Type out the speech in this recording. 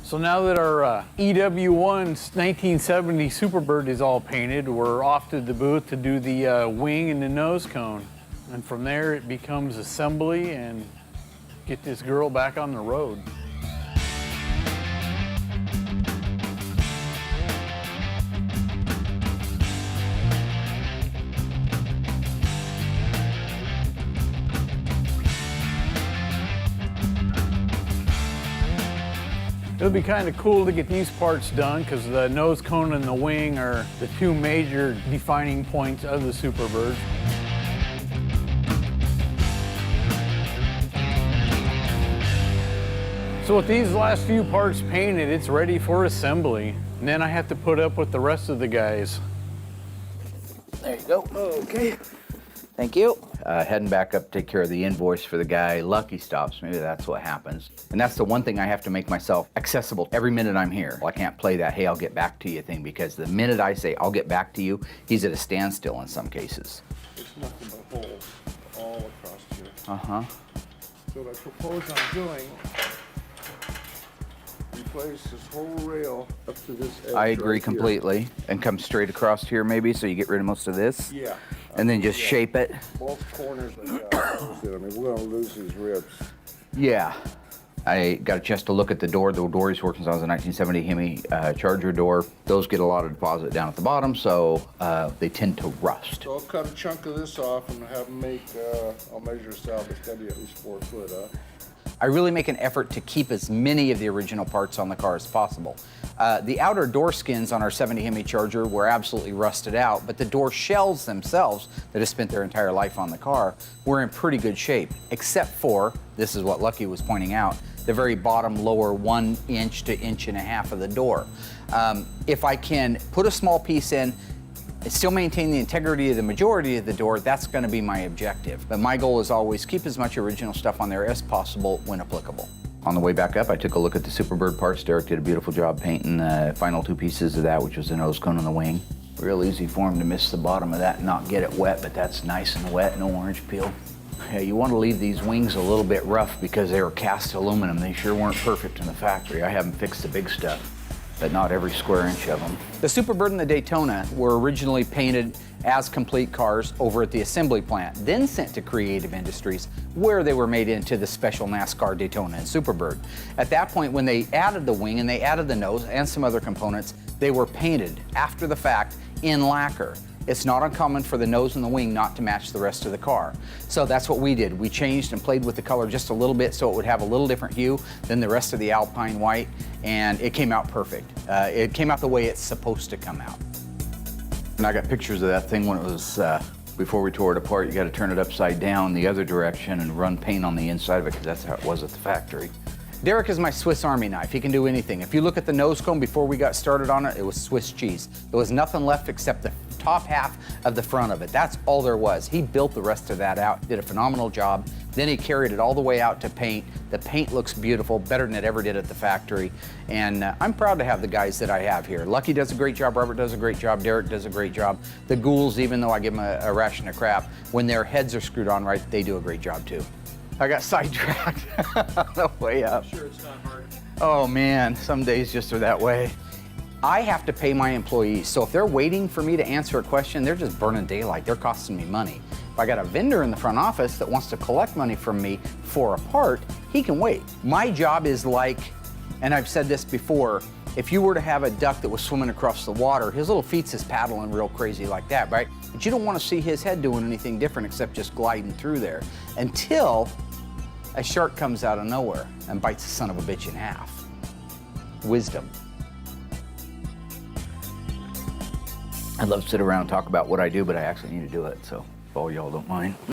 So now that our EW1 1970 Superbird is all painted, we're off to the booth to do the wing and the nose cone. And from there it becomes assembly and get this girl back on the road. It'll be kind of cool to get these parts done because the nose cone and the wing are the two major defining points of the Superbird. So with these last few parts painted, it's ready for assembly. And then I have to put up with the rest of the guys. There you go. Okay. Thank you. Heading back up to take care of the invoice for the guy. Lucky stops. Maybe that's what happens. And that's the one thing I have to make myself accessible every minute I'm here. I can't play that, hey, I'll get back to you thing, because the minute I say, I'll get back to you, he's at a standstill in some cases. There's nothing but holes all across here. Uh-huh. So what I propose on doing, replace this whole rail up to this edge. I agree right completely. here. And come straight across here maybe, so you get rid of most of this? Yeah. And then just Yeah. shape it? Both corners like that. I mean, we're gonna lose these ribs. Yeah. I got a chance to look at the door. The door he's working on is a 1970 Hemi Charger door. Those get a lot of deposit down at the bottom, so they tend to rust. So I'll cut a chunk of this off and have them make, I'll measure this out, but it's gotta be at least 4 foot, I really make an effort to keep as many of the original parts on the car as possible. The outer door skins on our 70 Hemi Charger were absolutely rusted out, but the door shells themselves that have spent their entire life on the car were in pretty good shape, except for, this is what Lucky was pointing out, the very bottom lower 1 inch to 1.5 inches of the door. If I can put a small piece in, still maintain the integrity of the majority of the door, that's going to be my objective. But my goal is always keep as much original stuff on there as possible when applicable. On the way back up, I took a look at the Superbird parts. Derek did a beautiful job painting the final 2 pieces of that, which was the nose cone and the wing. Real easy for him to miss the bottom of that and not get it wet, but that's nice and wet, no orange peel. Yeah, you want to leave these wings a little bit rough because they were cast aluminum. They sure weren't perfect in the factory. I haven't fixed the big stuff, but not every square inch of them. The Superbird and the Daytona were originally painted as complete cars over at the assembly plant, then sent to Creative Industries, where they were made into the special NASCAR Daytona and Superbird. At that point, when they added the wing and they added the nose and some other components, they were painted after the fact in lacquer. It's not uncommon for the nose and the wing not to match the rest of the car. So that's what we did. We changed and played with the color just a little bit so it would have a little different hue than the rest of the Alpine white, and it came out perfect. It came out the way it's supposed to come out. And I got pictures of that thing when it was, before we tore it apart. You got to turn it upside down the other direction and run paint on the inside of it, because that's how it was at the factory. Derek is my Swiss Army knife. He can do anything. If you look at the nose cone before we got started on it, it was Swiss cheese. There was nothing left except the top half of the front of it. That's all there was. He built the rest of that out, did a phenomenal job. Then he carried it all the way out to paint. The paint looks beautiful, better than it ever did at the factory. And I'm proud to have the guys that I have here. Lucky does a great job, Robert does a great job, Derek does a great job. The ghouls, even though I give them a ration of crap, when their heads are screwed on right, they do a great job too. I got sidetracked on the way up. I'm sure it's not hard. Oh man, some days just are that way. I have to pay my employees, so if they're waiting for me to answer a question, they're just burning daylight. They're costing me money. If I got a vendor in the front office that wants to collect money from me for a part, he can wait. My job is like, and I've said this before, if you were to have a duck that was swimming across the water, his little feet's is paddling real crazy like that, right? But you don't want to see his head doing anything different except just gliding through there until a shark comes out of nowhere and bites the son of a bitch in half. Wisdom. I'd love to sit around and talk about what I do, but I actually need to do it, so if all y'all don't mind.